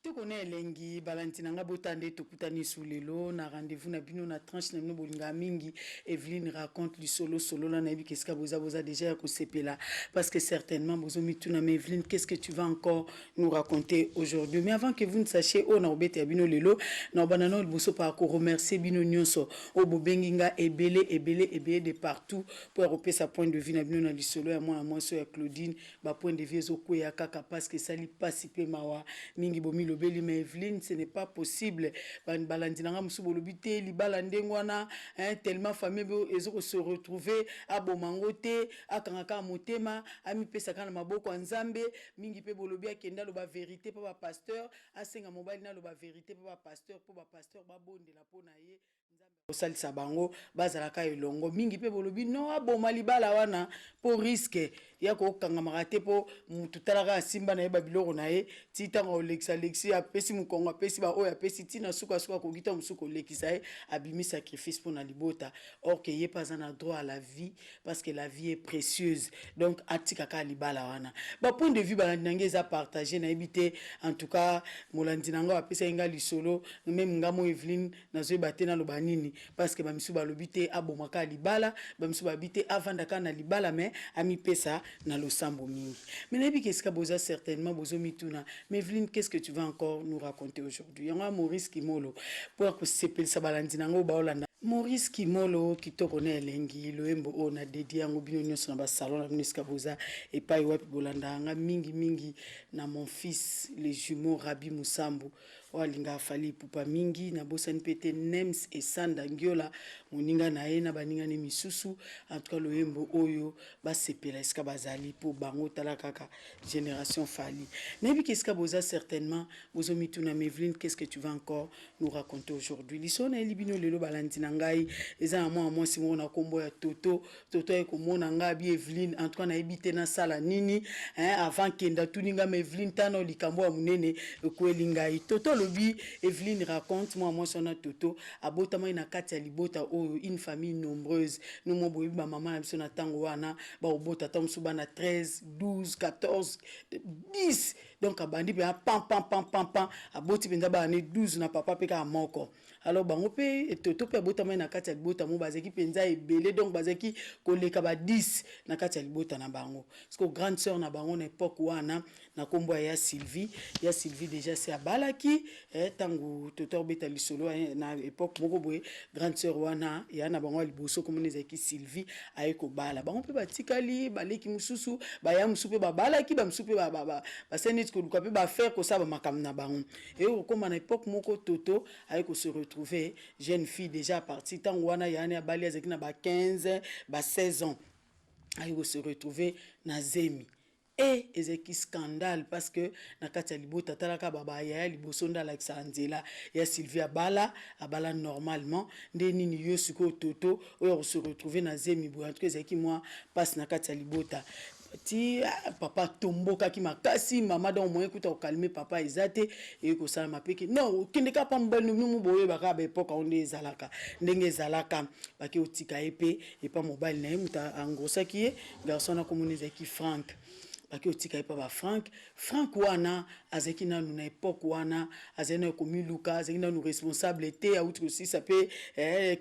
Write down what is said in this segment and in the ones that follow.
Tu connais Lengi, Valentina Ngabotande, Tokutani Soulelo, na rendez-vous na bino na tranche na bolinga mingi. Evelyne raconte du solo là nabi qu'est-ce que vous a déjà recépé là parce que certainement vous avez tout na Evelyne, qu'est-ce que tu vas encore nous raconter aujourd'hui? Mais avant que vous ne sachiez oh na obete bino lelo na banano boso pa ko remercier bino nyonso o bobenginga ebele de partout pour européer sa point de vue na bino na lisolo ya moi so ya Claudine ba point de vue zo ko ya kaka parce que ça li pas si peu mawa mingi bomi lobeli mais Evelyne ce n'est pas possible balandinanga musubo lobité libala ndengwana tellement famille ezo se retrouver à bomangote à kangaka motema ami pesa kana maboko nzambe mingi pe bolobi akenda lo ba vérité pa ba pasteur asenga mobali na lo ba vérité pa ba pasteur ba bonde la pona ye nzambe osalisa bango bazalaka elongo mingi pe bolobi no aboma libala wana po risque ya ko kanga marate po mutu talaka simba na ye babiloko na ye titanga Alexis apesi mukongo apesi ba oya apesi tina suka ko gita musuko lekisa ye abimi sacrifice pour na libota or que ye pas un droit à la vie parce que la vie est précieuse donc atika ka libala wana ba point de vue balandinanga za partager na ebité en tout cas molandinanga apesa inga lisolo même ngamo Evelyne nazo batena lo banini parce que bamisu balobité abomaka libala bamisu babité avandaka na libala mais ami pesa na losambo mingi mais nabi qu'est-ce que boza certainement bozo mituna mais Evelyne qu'est-ce que tu vas encore nous raconter aujourd'hui? Yanga Maurice Kimolo pour que sepel sa balandinanga baolanda Maurice Kimolo qui te connaît lengi loembo on a dédié en bino nyonso na ba salon na Niska boza et pas wapi bolanda nga mingi na mon fils les jumeaux Rabi Musambu walinga fali pupa mingi na bosani pete Nems et Sanda Ngiola moninga na ye na baninga ne misusu en tout cas loembo oyo ba sepela eska bazali pour bango tala kaka génération fali nebi qu'est-ce que boza certainement bozo mituna Evelyne qu'est-ce que tu vas encore nous raconter aujourd'hui lisona elibino lelo balandina ngai eza moi simo na kombo ya toto e komona nga bi Evelyne en tout cas na ebité na sala nini avant kenda tuninga Evelyne tano likambo ya munene ko elingai toto lobi Evelyne raconte moi sona toto abotama na kati ya libota oyo une famille nombreuse nous mo boyi ba maman na biso na tango wana ba obota tam suba na 13 12 14 10 donc abandi pe pam aboti penza ba ne 12 na papa pe ka moko alors bango pe toto pe botama na kati ya libota mo bazeki penza ebele donc bazeki koleka ba 10 na kati ya libota na bango parce que grande sœur na bango na époque wana na kombo ya Sylvie déjà c'est abalaki tango toto beta lisolo na époque moko boye grande sœur wana ya na bango liboso comme nezaki Sylvie ayeko bala bango pe batikali baleki mususu ba ya mususu pe babalaki ba mususu pe ba senit ko luka pe ba faire ko ça ba makam na bango et comme na époque moko toto ayeko se retrouver jeune fille déjà partie tango wana ya na bali azeki na ba 15 ba 16 ans ayeko se retrouver na zemi et ezeki scandale parce que na kati ya libota talaka baba ya liboso nda Alexandela ya Sylvia abala normalement nde nini yo siko toto oyo se retrouver na zemi bo en tout cas ezeki moi passe na kati ya libota ti papa tomboka ki makasi mama donc moyen kuta ko calmer papa ezate et ko sala mapeki non kinde ka pa mbali nous boye baka ba époque on est zalaka ndenge zalaka baki otika epé et pas mobile na muta angosaki garçon na communiser ki Frank baki otika epa ba Frank wana azeki na na époque wana azena komi Luka azeki na nous responsabilité outre aussi ça peut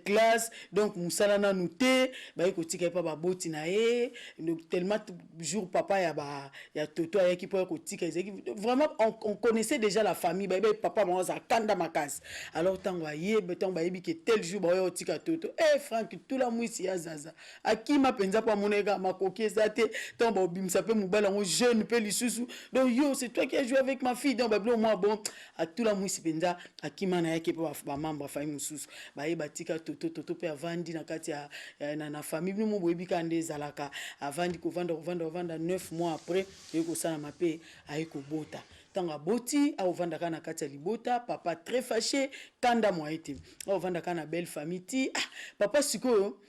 classe donc musala na nuté baki otika epa ba boti na e donc tellement jour papa ya toto ayaki po otika ezeki vraiment on connaissait déjà la famille ba papa moi za kanda makasi alors tango aye beton ba yebi que tel jour ba otika toto Frank tout la mwisi ya zaza akima penza pa monega makoki ezate tango obimisa pe mubala jeune pe lisusu donc yo c'est toi qui as joué avec ma fille donc bablo moi bon à tout la mwisi penza akima na yake pa membre famille mususu ba ye batika toto pe avandi na kati ya na famille nous mo boyebi ka nde zalaka avandi ko vanda 9 mois après yeko sala mape ayeko bota tanga boti a ovanda kana kati ya libota papa très fâché kanda moi été ovanda kana belle famille ti papa sikoyo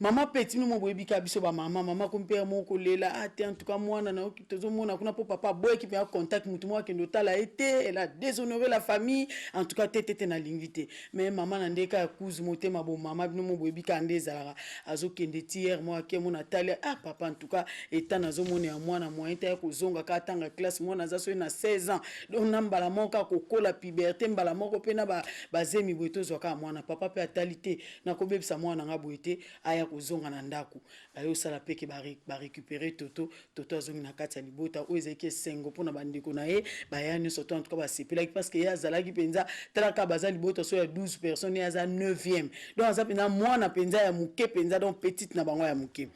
Maman petit nous mon boyebi ka biso ba maman comme père moko lela ate en tout cas moi na tozo mona kuna pour papa boy qui a contact mutu moi qui ndotala été elle a déshonoré la famille en tout cas tete na lingité mais maman na ndeka cousin motema bo maman bino mon boyebi ka ndezala azo kende tiers moi ke mon natali papa en tout cas étant nazo mona moi na moyen ta ko zonga ka tanga classe moi naza so na 16 ans donc nambala moka ko kola puberté mbala moko pena ba zemi boito zoka moi na papa pe atalité na ko bebisa moi na ngaboité aya kozonga na ndako bayo sala peke ba récupérer toto azongi na kati ya libota o ezeki sengo pona bandeko na ye bayani surtout en tout cas ba sepela parce que ya zalaki penza talaka baza libota so ya 12 personnes ya za 9e donc aza penza mwana penza ya muke penza donc petite na bango ya muke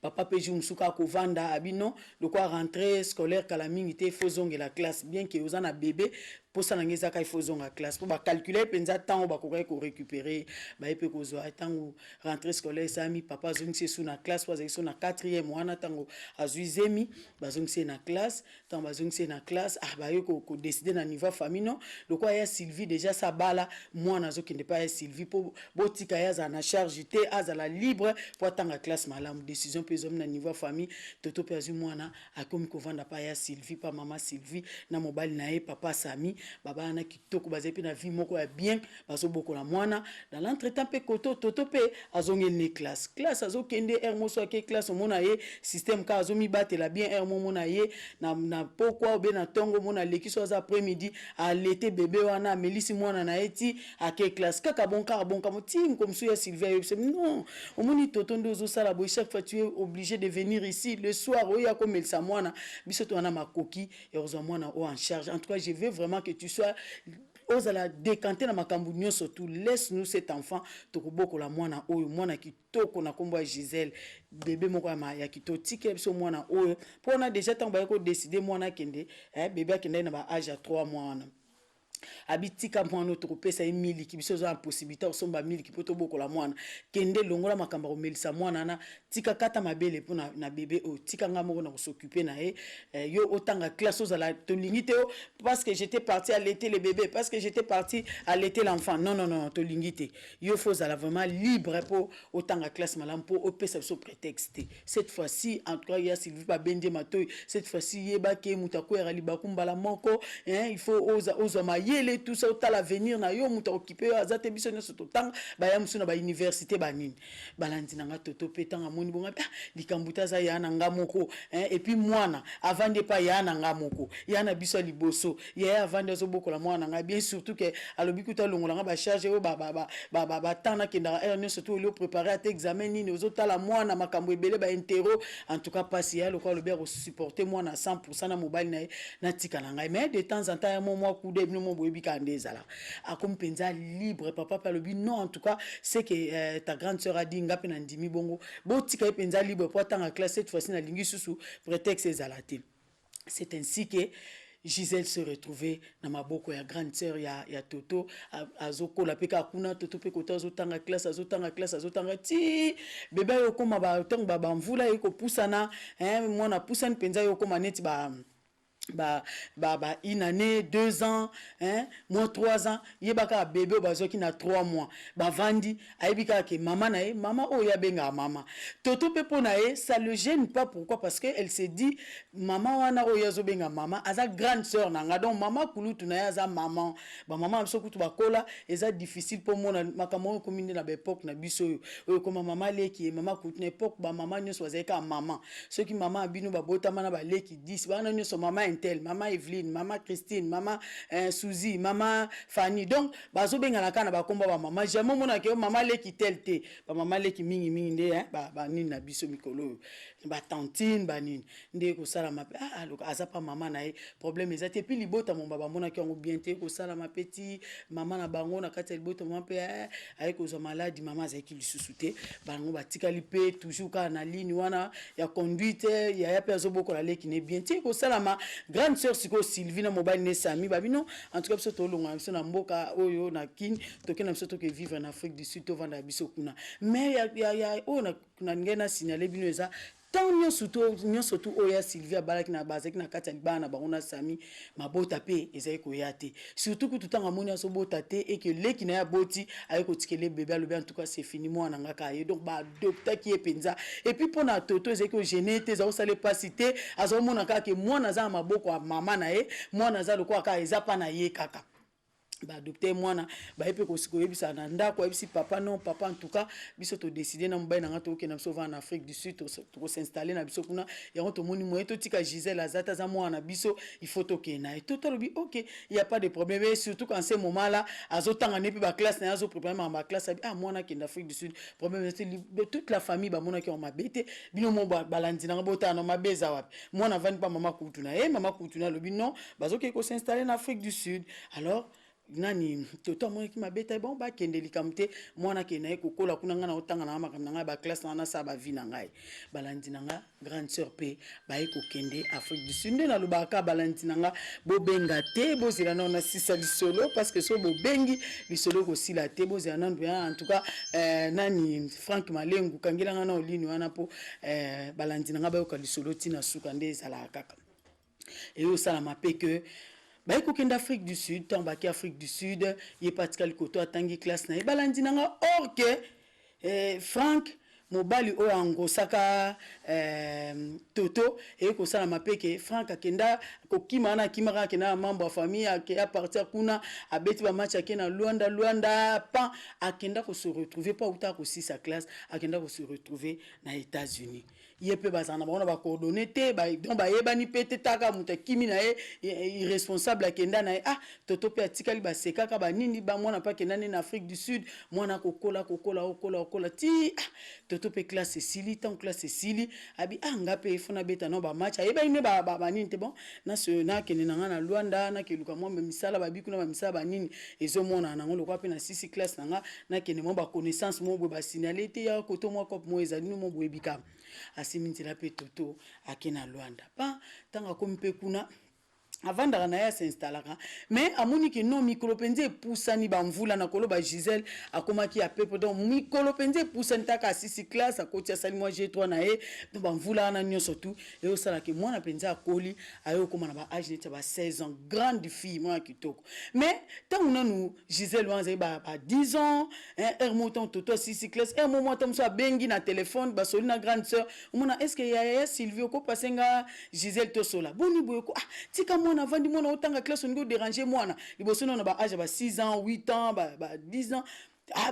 papa peji musuka kovanda abino de quoi rentrer scolaire kala mingi te fozonge la classe bien que ozana bébé pour ça n'engeza il faut zonga classe pour ba calculer penza temps ba ko récupérer ba epe ko zo temps rentrer scolaire ça mi papa zongi sous na classe pour ça na 4e wana tango azuizemi ba zongi na classe tant ba zongi na classe ba yo ko décider na niveau famille non de quoi ya Sylvie déjà ça bala moi na zo qui n'est pas Sylvie pour botika ya za na charge te azala libre pour tanga classe malam décision pe na niveau famille toto pe azu mwana akomi ko vanda pa ya Sylvie pa maman Sylvie na mobile na e papa Sami baba na kitoko bazepi na vie moko ya bien bazo boko la mwana dans l'entretemps pe koto toto pe azongi ne classe azo kende moso ke classe mona ye système ka azo mi batela bien mona ye na pourquoi be na tongo mona lekiso az après midi a l'été bébé wana melisi mwana na eti a ke classe kaka bon moti comme so ya Sylvia non omoni toto ndozo sala boy chaque fois tu es obligé de venir ici le soir oya comme el sa mwana biso to na makoki et mwana en charge en tout cas je veux vraiment que tu sois aux la décanter na makambu nyonso surtout laisse-nous cet enfant tokoboko la mwana oyo mwana kitoko na kombo ya Gisèle bébé moko ya kitoko tike biso mwana oyo pona déjà tant ba ko décider mwana kende bébé kende na ba âge à 3 mois wana abitika mwana tokopesa emili ki biso za possibilité osomba mili ki poto bokola mwana kende longola makamba ko melisa mwana na tika kata mabele pona na bébé o tika nga moko na ko s'occuper na yo otanga classe ozala to lingite parce que j'étais parti allaiter le bébé parce que j'étais parti allaiter l'enfant non to lingite yo faut zala vraiment libre pour otanga classe malam pour opesa so prétexte cette fois-ci en tout cas il y a Sylvie ba bende matoy cette fois-ci yeba ke mutako ya libakumbala moko il faut oza mayele tout ça au l'avenir na yo muta occupé azate biso nyoso to tanga ba ya musuna ba université banini balandi nanga toto petanga moni bonga likambuta za ya nanga moko et puis mwana avant de pas ya nanga moko ya na biso liboso ya avant de zo bokola mwana nga bien surtout que alobi kuta longola nga ba charge o ba tana kenda nyoso to le préparer à examen nini ozotala mwana makambo ebele ba intero en tout cas pas ya le quoi le bien supporter mwana 100% na mobile na tika na ngai mais de temps en temps moi coup de mon boyebi ka ndezala akom penza libre papa pa lobi non en tout cas c'est que ta grande sœur a dit ngape na ndimi bongo botika penza libre pour tanga classe cette fois-ci na lingi susu prétexte ezalati c'est ainsi que Gisèle se retrouvait na maboko ya grande sœur ya Toto azoko la peka kuna Toto pe kota azotanga azotanga ti bébé yo koma ba tong ba mvula yiko pusana mwana pusana penza yo koma neti une année 2 ans moi 3 ans yebaka bébé bazoki na 3 mois vandi ayebika ke maman o ya benga maman Toto pepo na ye ça le gêne pas pourquoi parce que elle se dit maman wana o yazo benga maman aza grande sœur nanga donc maman kulutu na ya za maman maman biso kutu bakola eza difficile pour moi makamo ko minde na époque na biso oyo comme maman leki maman kutu na époque maman nyoso azeka maman ceux qui maman abino babota mana ba leki 10 bana nyoso maman maman Evelyne, maman Christine, maman Suzy, maman Fanny. Donc, bazo benga na kana ba komba ba maman. Jamais mona ke maman le ki tel te. Ba maman le ki mingi nde ba nini na biso mikolo. Ba tantine ba nini. Nde ko sala ma donc aza pa maman na e problème ezate puis libota mon baba mona ki ngo bien te ko sala ma petit maman na bango na kati libota mon pe ay ko zo malade maman za ki lisusuté. Bango ba tikali pe toujours ka na ligne wana ya conduite ya pe zo boko la le ki ne bien te ko sala ma grande sœur siko Sylvie na mobile ne Sami babino en tout cas biso to longa biso na mboka oyo na kin to kena biso to ke vivre en Afrique du Sud to vanda biso kuna mais ya o na ngena signaler bino eza tant surtout oya Sylvia balaki na bazaki na kati ya libana na bango na Sami mabota pe ezali koya te surtout que tout en amoni aso bota te et que leki na ya boti ayi kotikele bébé alobi en tout cas c'est fini moi nanga kaye donc ba adopta ki epenza et puis pona toto ezali ko gêner te za osale pas te azo mona kaka ke moi naza maboko ya mama na ye moi naza lokwa kaka eza pa na ye kaka ba adopté mwana ba epe ko yebisa na ndako yebisi papa non papa en tout cas biso to décider na mbaye na ngato ke na biso va en Afrique du Sud to s'installer na biso kuna yango to moni moye to tika Gisèle azata za mwana biso il faut to ke na et tout lobi OK il y a pas de problème et surtout quand ce moment là azotanga ne pe ba classe na azo préparer ma classe ah mwana ke na Afrique du Sud problème c'est toute la famille ba mona ke on mabete bino mo balandi na bota na mabeza wapi mwana vani pa mama kutuna mama kutuna lobi non bazo ke ko s'installer na Afrique du Sud alors nani toto mo ki mabeta bon ba kende likamte mwana ke na ekokola kuna ngana otanga na makambo nga ba classe na sa ba vie na ngai balandi nga grande sœur pe ba ekokende Afrique du Sud na lubaka balandi nga bo benga te bo zela na sisa lisolo parce que so bo bengi lisolo ko sila te bo zela na en tout cas nani Frank Malengu kangela nga na olini wana po balandi nga ba yoka lisolo tina suka nde ezala kaka et au salama pe que ba ekokende Afrique du Sud tant ba ki Afrique du Sud ye Pascal Koto atangi classe na balandi nga or que Frank mobali o angosaka toto et ko sala mapeke Frank akenda ko kimana kimaka kena membre famille a partir kuna abeti ba match akena Luanda pa akenda ko se retrouver pas uta ko si sa classe akenda ko se retrouver na États-Unis yepe bazana bona ba coordonner te ba donc ba yebani pete taka muta kimi na irresponsable akenda na toto pe atikali ba sekaka ba nini ba mwana pa kenda na Afrique du Sud mwana kokola ti toto pe classe Sili tant classe Sili abi ngape ifuna beta no ba match ayeba ine ba nini te bon na se na kenena na Luanda na keluka mo misala ba bikuna ba misala ba nini ezo mona na ngolo kwa pe na sisi classe na kenema ba connaissance mo ba signaler te ya koto mo kop mo ezali no mo bwebika asimintila pe toto akena Luanda pa tanga kompe kuna avant d'arriver à s'installer mais amoni que non mikolopenze poussani ba mvula na kolo ba Gisèle akoma ki apepo donc mikolopenze poussani taka sisi classe akoti asali moi G3 na donc ba mvula na nyo surtout et au sala que moi na penza akoli ayo koma na ba âge ne ba 16 ans grande fille moi kitoko mais tant on a nous Gisèle wanze ba 10 ans moton toto sisi classe moment tam so bengi na téléphone ba soli na grande sœur mona est-ce que ya Sylvie ko pasenga Gisèle to sola boni boyoko tika on a vendu mon autant à classe on go déranger moi na liboso na ba âge ba 6 ans 8 ans ba 10 ans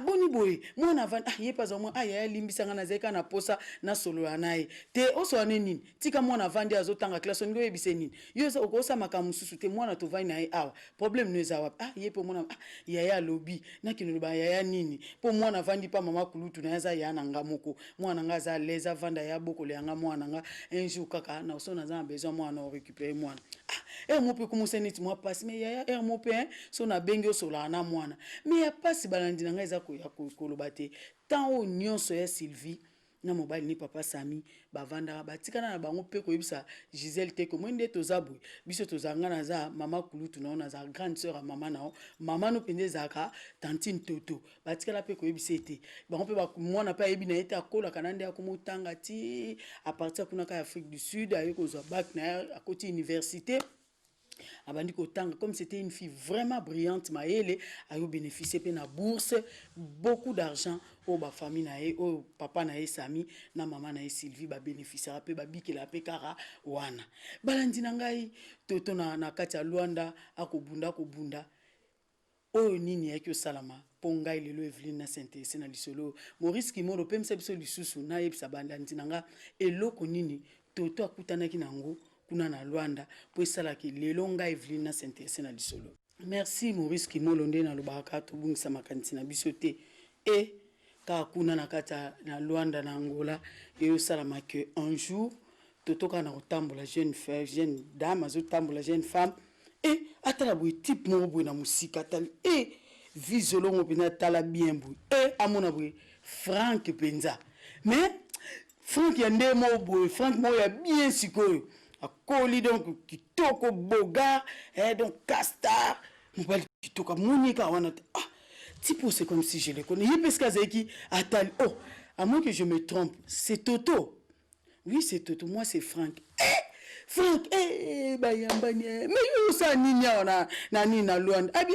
boni boy moi na vandi ye pas au moins ya limbisa ngana zeka na posa na solo anaye te oso nini tika moi na vandi azotanga classe on go yebise nini yo ko sa makamususu te moi na to vandi na awa problème ne za wa ye po moi na ya lobby na kino ba ya nini po moi na vandi pa mama kulutu na za ya na ngamoko moi na ngaza leza vanda ya boko le nga moi na nga un jour kaka na so na za besoin moi na récupérer moi mo peut commencer net moi passe mais ya mo pe so na bengi so la na moi mais ya passe balandi na eza ko ya koloba te tant o nyonso ya Sylvie na mobile ni papa Sami bavanda batikana na bango pe ko yebisa Gisèle te ko mwende tozabwe biso tozanga na za mama kulutu na za grande sœur à mama na mama no pende zaka tantine toto batikala pe ko yebisa te bango pe ba mwana pa yebi na ete akola kanande akomotanga ti à partir kuna ka Afrique du Sud ayeko zo bac na à côté université abandi kotanga comme c'était une fille vraiment brillante maele ayo bénéficier pe na bourse beaucoup d'argent au ba famille na au papa na Sami na maman na Sylvie ba bénéficiera pe ba bikela pe kara wana balandi na ngai toto na kati ya Luanda akobunda o nini yaki salama ponga ilelo Evelyne na s'intéressé na lisolo Maurice Kimolo pe msebiso lisusu na yebisa balandi na nga eloko nini toto akutanaki nango kuna na Luanda po sala ki lelonga Evelyne na s'intéressé na lisolo. Merci Maurice Kimolo nde na lobaka to bungisa makanisi na biso te et ka kuna na kata na Luanda na Angola et sala ma que un jour toto kana otambola jeune dame azotambola jeune femme et atala boy type mo boy na musika tali et visolongo pena tala bien boy et amona boy Frank penza mais Frank ya ndemo boy Frank mo ya bien sikoyo akoli donc kitoko boga donc castar mobali kitoko monika wana tipo c'est comme si je le connais parce que Zeki atali à moins que je me trompe c'est Toto Oui, c'est Toto. Moi, c'est Franck. Franck, bayambani, mais yo sa nini na nani na Luanda. Abi,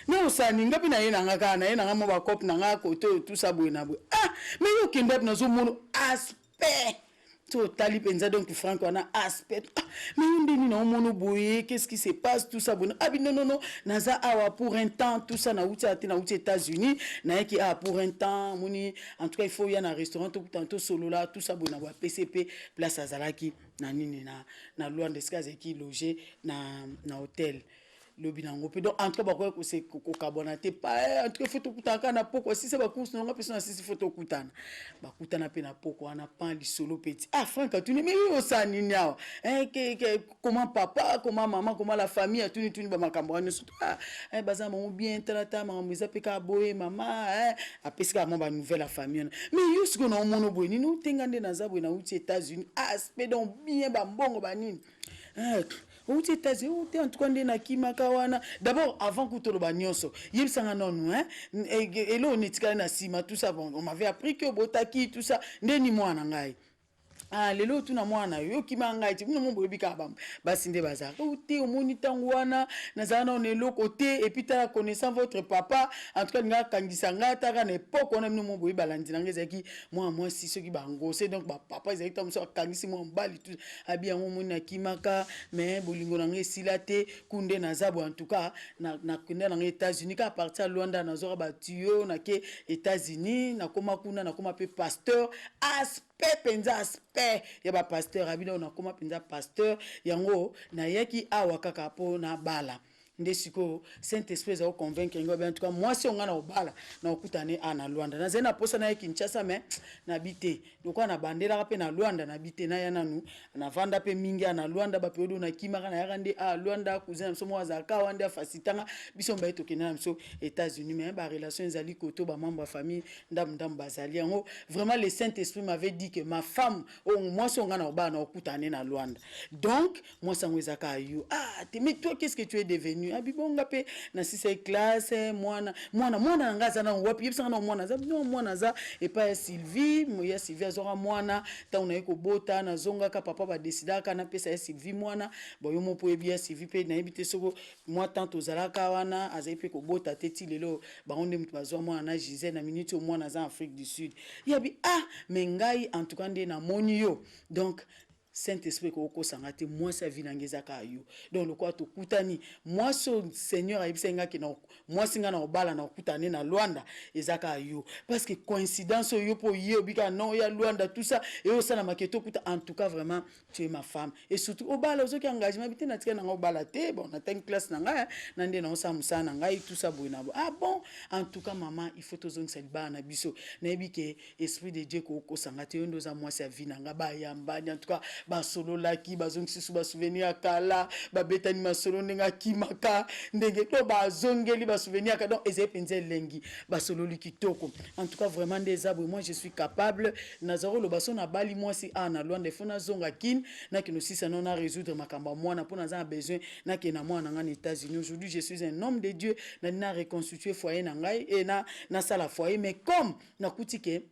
na sa ninga pi na ye na ngaka na ye na ngamo ba kop na ngaka koto tout ça boy na boy. Ah, mais yo kende na zo mono aspect. To tali penza donc Franck on a aspect. Ah, mais on dit non mono boy, qu'est-ce qui se passe tout ça boy. Abi non non non, naza awa pour un temps tout ça na outi États-Unis, na qui a pour un temps moni en tout cas il faut y a un restaurant tout tantôt solo là tout ça boy na PCP place Azalaki na nini na Luanda skaze qui logé na hôtel lobi nango pe donc en tout cas ba ko c'est ko carbonaté pas en tout cas photo kutana na poko si c'est ba course non personne si photo kutana ba kutana pe na poko ana pan li solo petit ah Franck tu ne mais yo ça nini yao comment papa comment maman comment la famille tu ba makambo ne surtout ah baza mon bien tata maman meza pe ka boye maman apeska mon ba nouvelle la famille mais yo ce qu'on a mono boye ni no tengande na za boye na uti États-Unis aspect donc bien ba mbongo ba nini ou tu es en tout cas na kimaka wana d'abord avant que tolo ba nyonso yebisanga nonu et là on est na sima tout ça bon on m'avait appris que botaki tout ça ndeni mwana ngai ah lelo tuna mwana yo kimanga iti mno mombo ebika bam basi nde baza uti omoni tango wana nazana on elo côté et puis ta connaissant votre papa en tout cas nga kangisa ngata kana époque on a mno mombo ibalandi nangeza ki moi si ceux qui bango c'est donc ba papa ils étaient so kangisi mo mbali tout abi yango moni na kimaka mais bolingo nanga silate kunde nazabo en tout cas na kunde na États-Unis ka partir à Luanda nazora ba tuyo na ke États-Unis na koma kuna na koma pe pasteur penza aspect ya ba pasteur abino na koma penza pasteur yango na yaki awa kaka po na bala ndesiko Saint-Esprit za convaincre ngo en tout cas moi si on na obala na okutane na Luanda na zena posa na Kinshasa mais na bité donc na bandela pe na Luanda na bité na yana nu na vanda pe mingi na Luanda ba peodo na kimaka na yakande Luanda cousin so mo azaka wanda fasitanga biso mba etokena na so États-Unis mais ba relation ezali koto ba membre famille ndam bazali yango vraiment le Saint-Esprit m'avait dit que ma femme moi si on na obala na okutane na Luanda donc moi sango ezaka yo mais toi qu'est-ce que tu es devenu abibonga pe na sisa classe mwana ngaza na wapi yebisanga na mwana za no mwana za et pas Sylvie moya Sylvie azora mwana ta una eko bota na zonga ka papa ba décida ka na pesa ya Sylvie mwana boyo mo po ebia Sylvie pe na ebite soko moi tant ozalaka wana azai pe ko bota teti lelo ba onde mtu bazwa mwana na Gisèle na minute au mwana za Afrique du Sud yabi mengai en tout cas nde na moni yo donc Saint-Esprit ko sangate moi sa vie nangezaka yo donc le quoi to kutani moi so Seigneur ayibisenga ke na moi singa na obala na kutane na Luanda ezaka yo parce que coïncidence yo po yo bika non ya Luanda tout ça et au sana maketo kuta en tout cas vraiment tu es ma femme et surtout obala ozo ki engagement bité na tika na obala te bon na ten classe na nga na ndé na osa musa na ngai tout ça boina bon en tout cas maman il faut tozong saliba na biso na ebike esprit de Dieu ko sangate yo ndoza moi sa vie na nga ba yamba en tout cas ba solo laki bazongi sisu ba souvenir kala ba betani masolo ndenga kimaka ndenge to ba zongeli ba souvenir ka donc ezé penze lengi ba solo likitoko en tout cas vraiment des abou moi je suis capable nazaro lo baso na bali moi si na Luanda fona zonga kin na kino sisa non na résoudre makamba moi na pona za besoin na kena moi na ngana États-Unis aujourd'hui je suis un homme de Dieu na reconstituer foyer na ngai et na sala foyer mais comme na kutike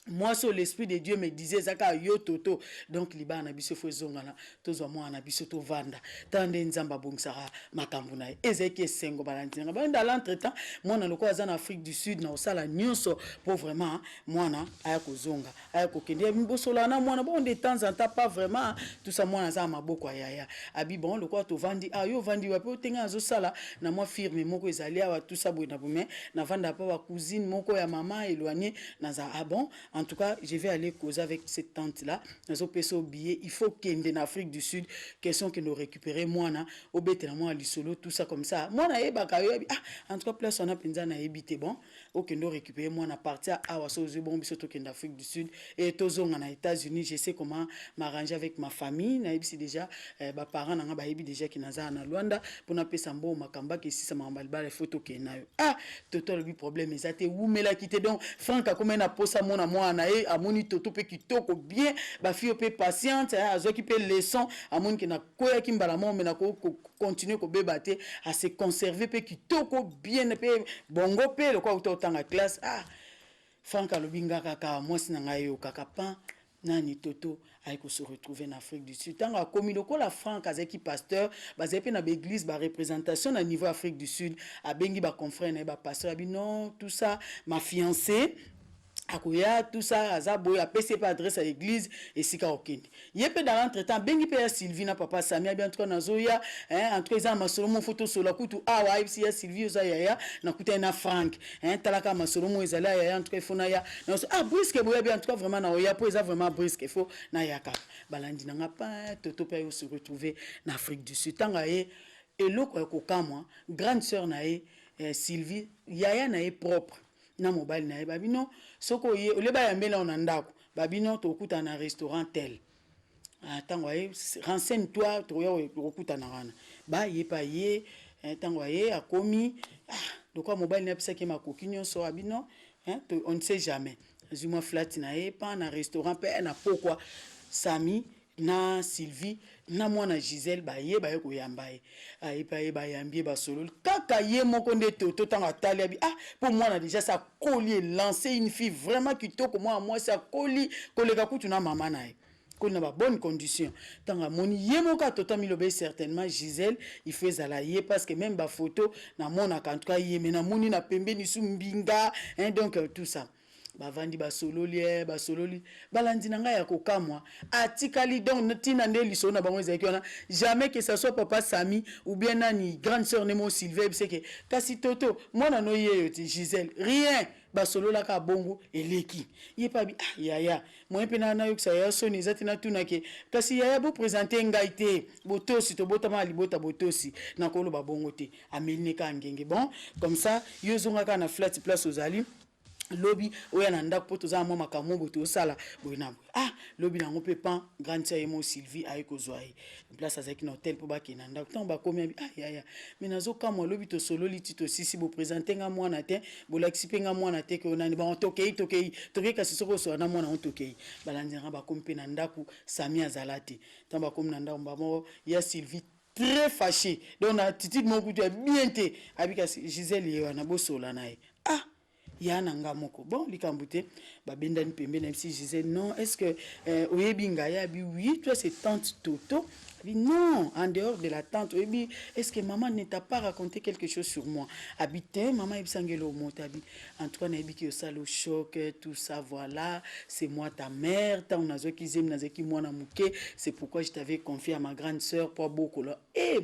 moi sur l'esprit de Dieu me disait zaka yo toto donc liba na biso fo zongala tozwa moi na biso to vanda tande nzamba bongsara makambo na ezeki sengo balantinga ba dans l'entretemps moi na loko azana Afrique du Sud na osala nyonso pour vraiment moi na aya kozonga aya kokende bibosola na moi na bon de temps en temps pas vraiment tout ça moi na za maboko yaya abi bon loko to vandi yo vandi wa pe tenga zo sala na moi firme moko ezali awa tout ça boina bume na vanda pa wa cousine moko ya maman éloignée na za bon. En tout cas, je vais aller causer avec cette tante-là. Nous avons payé au billet. Il faut qu'il y ait en Afrique du Sud, question que nous récupérer moi, au bété, moi, à solo, tout ça comme ça. Moi, en tout cas, place on a pensé à habiter bon. Ok, nous récupérer moi, on a parti à Awaso, bon, biso en Afrique du Sud et tous en États-Unis. Je sais comment m'arranger avec ma famille. C'est déjà, mes parents n'ont pas déjà qui n'ont en Luanda pour n'a pas sambo makamba qui si ça m'a mal les photos qui n'a total le problème. Mais ça t'es où mais là qui te donc Franck a comme un aposa mon amour nae amoni toto pe kitoko bien ba fille pe patiente azo ki pe leçon amoni ki na koya ki mbala mo mena ko continuer ko bebate à se conserver pe kitoko bien pe bongo pe le quoi autant en classe Franck alobinga kaka moi sinanga yo kaka pan nani toto aiko se retrouver en Afrique du Sud tant comme la Franck azaki pasteur bazaki na l'église ba représentation na niveau Afrique du Sud a bengi ba confrère na ba pasteur abi non tout ça ma fiancée akoya tout ça azabo a PC pas adresse à l'église et sika okende yepé dans l'entretemps bengi pe ya Sylvie na papa Samia bien en tout cas nazoya en tout cas za masolo mo photo solo kutu awa ibsi ya Sylvie za ya na kuta na Frank talaka masolo mo ezala ya en tout cas fona ya brisque boya bien en tout cas vraiment na oya po eza vraiment brisque faut na yaka balandi na ngapa toto pe se retrouver en Afrique du Sud tanga e eloko ko kamwa grande sœur na Sylvie yaya na propre na mobile na babi non soko ye ole ba yambe na ndako babi non to kuta na restaurant tel tango ye renseigne-toi to yo kuta na wana ba ye pa ye tango ye akomi donc mobile na pisa ke makoki nyonso abi non on ne sait jamais zuma flat na ye pa na restaurant pe na pourquoi Sami na Sylvie na mwana Gisèle ba ye ko yamba ye pa ye ba yambie ba solo kaka ye moko nde toto tanga tali abi pour moi na déjà ça collier lancer une fille vraiment qui toko moi ça colli koleka kutu na mama na ye qu'on a bonne condition tanga moni ye moko toto milobe certainement Gisèle il fait zala ye parce que même ba photo na mona en tout cas ye mais na moni na pembe ni sumbinga donc tout ça bavandi basololi balandi na ngai ya kokamwa atikali donc tina nde liso na bango ezaki wana jamais que ça soit papa Sami ou bien nani grande sœur Nemo Sylvie c'est que kasi toto mwana no yeyo ti Gisèle rien basolola ka bongo eleki ye pa bi yaya moi pe na yoksa ya soni zati na tuna ke kasi yaya bo présenter ngai te botosi to botama libota botosi na kolo ba bongo te ameli ka ngenge bon comme ça yozonga ka na flat place ozali lobby oya na ndako poto za mama makambo to sala boyina lobby na ngope pan grande sœur Emo Sylvie ayeko zoai place azaki na hôtel po ba kina ndako tant ba komi yaya mais nazo kamwa lobby to solo litito sisi bo présenter nga mwana te bo laxi nga mwana te ke onani ba tokei kasi soko so na mwana on tokei balanzira ba komi pe na ndako Sami azalati tant ba komi na ndako ba mo ya Sylvie très fâché donc na attitude mon coup bien te abika Gisèle yewana bosola nae yana ngamoko bon likambute babendani pembe na si Gisèle non est-ce que oyebinga ya bi oui toi c'est tante Toto abi non en dehors de la tante oyebi est-ce que maman ne t'a pas raconté quelque chose sur moi habité maman ebisangelo motabi en tout cas na ebiki osalo choc tout ça voilà c'est moi ta mère ta unazoki zem nazeki mwana muke c'est pourquoi je t'avais confié à ma grande sœur pour beaucoup là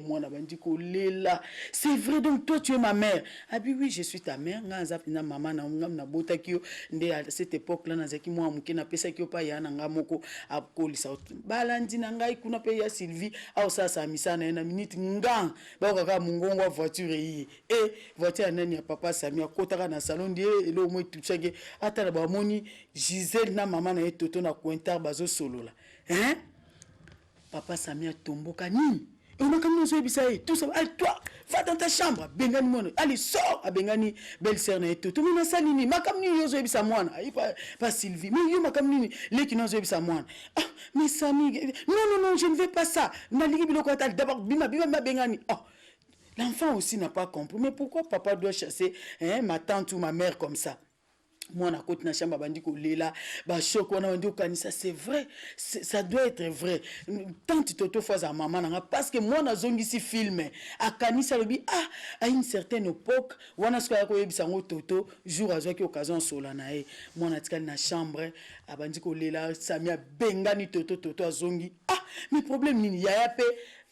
moi na bandi ko lela c'est vrai donc toi tu es ma mère abi oui je suis ta mère nga zapina maman na botaki nde à cette époque là nazaki mwa muke na pesa ki pa ya na ngamoko akolisa balandi na ngai kuna pe ya Sylvie au sasa misana na minute ngang ba kaka mungongo voiture yi voiture nani ya papa Sami akotaka na salon de elo mo tuchage ata ba moni Gisèle na maman na Toto na Cointar bazo solola papa Sami atomboka nini et on a comme nous obéissé tout ça allez toi va dans ta chambre bengani mono allez sors à bengani belle sœur na Toto mais na salini makamni yozo obéissa mwana pas Sylvie mais yo makamni les qui nous obéissa mwana mais Sami non je ne veux pas ça na ligi biloko atal d'abord bima bengani l'enfant aussi n'a pas compris mais pourquoi papa doit chasser ma tante ou ma mère comme ça moi na côté na chamba bandi ko lela ba choc wana bandi kanisa c'est vrai ça doit être vrai tante Toto fois à maman na parce que moi na zongi si film a kanisa lobi à une certaine époque wana sko ya ko yebisa ngo Toto jour azwaki occasion sola na moi na tikali na chambre abandi ko lela Sami bengani Toto azongi mais problème nini yaya pe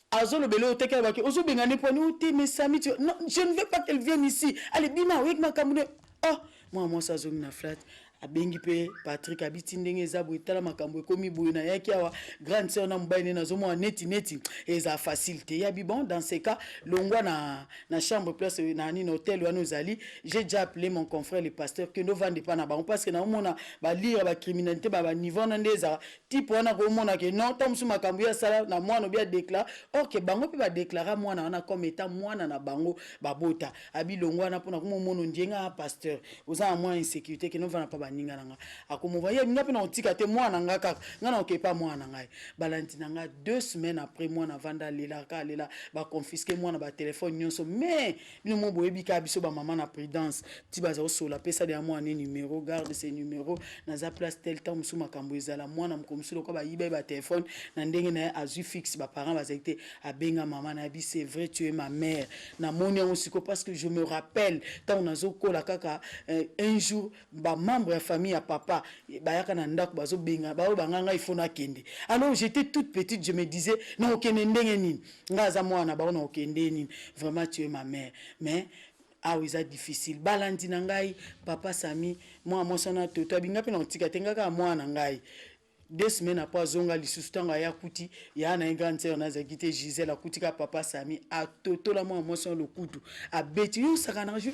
azolo belo teke ba ke ozo bengani poni uti mais Sami non je ne veux pas qu'elle vienne ici allez bima avec ma kamune moi ça zone na flat abengi pe Patrick abiti ndenge ezabo etala makambo ekomi boye na yaki awa grande sœur na mbaine na zomo neti eza facilité ya bi bon dans ces cas longwa na chambre place na ni hôtel wana ozali j'ai déjà appelé mon confrère le pasteur que no vande pas na bango parce que na mona ba lire ba criminalité ba niveau na ndeza type wana ko mona ke non tam su makambo ya sala na mwana bien déclare OK bango pe ba déclarer mwana wana comme étant mwana na bango ba bota abi longwa na pona ko mona ndienga pasteur oza moins insécurité que no vana pas baninga nanga akomovoye nga pe na otika te mwana nga kaka nga na okepa mwana ngai balandina nga 2 semaines après mwana vanda lela ba confisquer mwana ba téléphone nyonso mais bino mo boyebi ka biso ba maman na prudence ti baza osola pesa de mwana numéro garde ces numéros na za place tel temps musu makambo ezala mwana mkomisi loko ba yiba ba téléphone na ndenge na azu fixe ba parents bazakite abenga maman na bi c'est vrai tu es ma mère na moni aussi parce que je me rappelle tant nazo kola kaka un jour ba membre ya famille ya papa bayaka na ndako bazo benga ba banganga il faut na kende alors j'étais toute petite je me disais non okende ndenge nini ngaza mwana ba na okende nini vraiment tu es ma mère mais ah oui ça difficile balandi na ngai papa Sami moi sona toto abinga pe na tika tengaka mwana ngai 2 semaines après zonga lisusu tanga ya kuti ya na grande sœur na zakite Gisèle akuti ka papa Sami a toto la moi son le couteau a bêti yo sakana je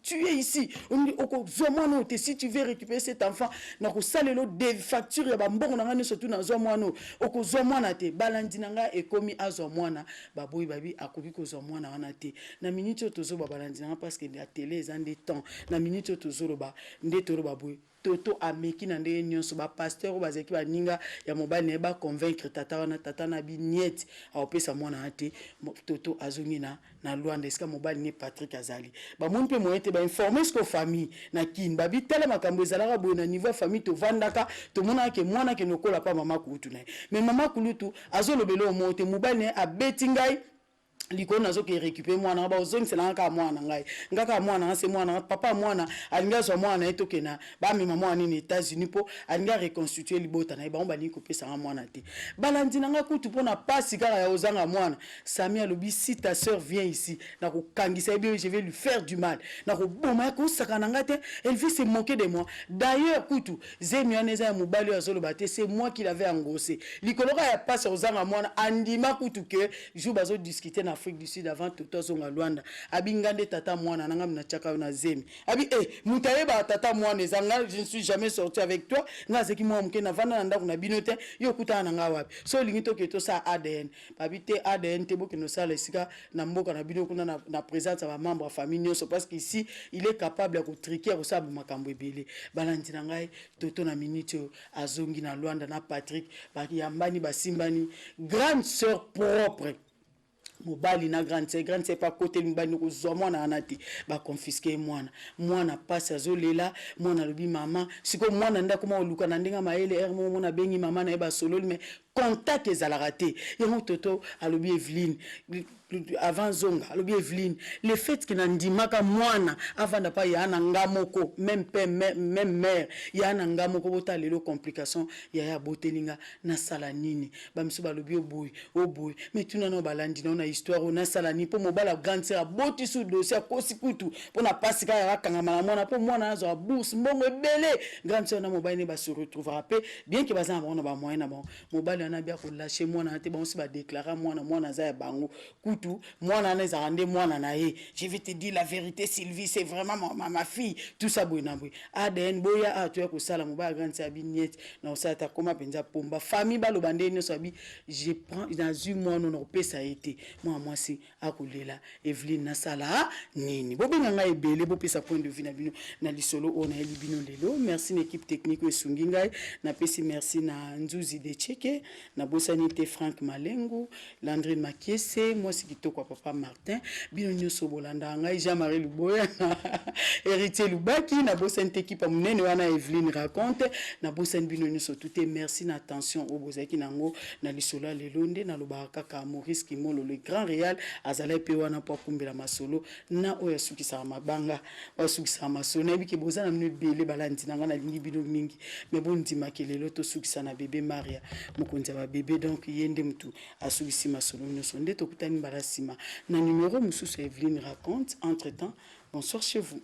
tu es ici on dit oko zomano te si tu veux récupérer cet enfant na ko salelo des factures ya ba mbongo na ngani surtout na zomano oko zomana te balandi na nga ekomi azomwana baboyi babi akoki ko zomwana wana te na minute tozo ba balandi na parce que la télé est en des temps na minute tozo ba ndetoro baboyi toto ameki na ndenge nyonso ba pasteur bazeki ba ninga ya mobali ne ba convaincre tata na bi niet aopesa mwana ate toto azongi na Luanda eska mobali ne Patrick Azali ba mon pe moyete ba informer sko famille na kin ba bitala makambo ezalaka boye na niveau famille to vandaka to mona ke mwana ke nokola pa mama kutu na mais mama kulutu azolobelo mote mobali ne abeti ngai liko nazo ke récupérer mwana ba ozongi sela nka mwana ngai ngaka mwana c'est mwana papa mwana alinga zo mwana etokena ba mi mama ni États-Unis po alinga reconstituer libota na ba on ba ni kopesa mwana te balandi nanga kutu pona pasi kaka ya ozanga mwana Sami alobi si ta sœur vient ici na ko kangisa bien je vais lui faire du mal na ko boma ko sakana ngate elle veut se moquer de moi d'ailleurs kutu zemi aneza ya mobali azolo bate c'est moi qui l'avais engrossé likoloka ya pasi ozanga mwana andima kutu ke jour bazo discuter na Afrique du Sud avant tout zonga Luanda abingande tata mwana nanga mna chaka na zemi abi mutaye ba tata mwana ezanga je ne suis jamais sorti avec toi nga zeki mwa mke na vanda nda kuna binote yo kutana nga wapi so lingito ke to sa ADN babite ADN te boke no sala esika na mboka na bino kuna na présence ya ba membre famille nyonso parce que ici il est capable de triquer ça makambo ebele balandi na ngai toto na minute azongi na Luanda na Patrick ba yambani basimbani grande sœur propre mobali na grande c'est pas côté mbani ko zo mwana anati ba confisquer mwana passe azolela mwana lobi mama siko mwana ndako ma oluka na ndinga maele ermo mona bengi mama na ba solo mais contact ezalaka te yango toto alobi Evelyne avant zonga alobi Evelyne le fait que nandimaka mwana avant pa ya na ngamoko même père même mère ya na ngamoko bota lelo complication ya botelinga na sala nini bamiso balobi oboy mais tuna no balandi na histoire na sala ni po mobala grande sœur boti sous dossier kosi kutu po na pasika ya kangama na mwana po mwana azo a bourse mbongo ebele grande sœur na mobali ne ba se retrouvera pe bien que bazana bona ba moyen na bon mobali ana bia ko lâcher mwana te bon si ba déclarer mwana za ya bango kutu mwana na za rende mwana na ye je vais te dire la vérité Sylvie c'est vraiment ma fille tout ça boina boy ADN boya a tu ko sala mobali grande sœur bi niet na osata koma penza pomba famille ba lo bande ne so bi je prends dans une mois non pesa été moi si akolela Evelyne na sala nini bobenga ngai ebele bopesa point de vue na bino na lisolo ona elibino lelo merci l'équipe technique esungi ngai na pesi merci na Nzuzi de Cheke na bosanité Franck Malengo Landrine Makiese moi si kitoko papa Martin bino nyoso bolanda ngai Jean-Marie Luboya héritier Lubaki na bosanité équipe munene wana Evelyne raconte na bosan bino nyoso tout et merci na attention au bozaki nango na lisolo lelo nde na lobaka ka Maurice Kimolo le grand réal azala pe wana po kumbela masolo na oya sukisa mabanga wasukisa masolo na biki bozana minu bele balandi nanga na lingi bino mingi mais bon ndimakelelo to sukisa na bébé Maria mokonza ba bébé donc yende mtu asukisi masolo nyonso nde tokutani balasima na numéro mususu Evelyne raconte entre temps bonsoir chez vous.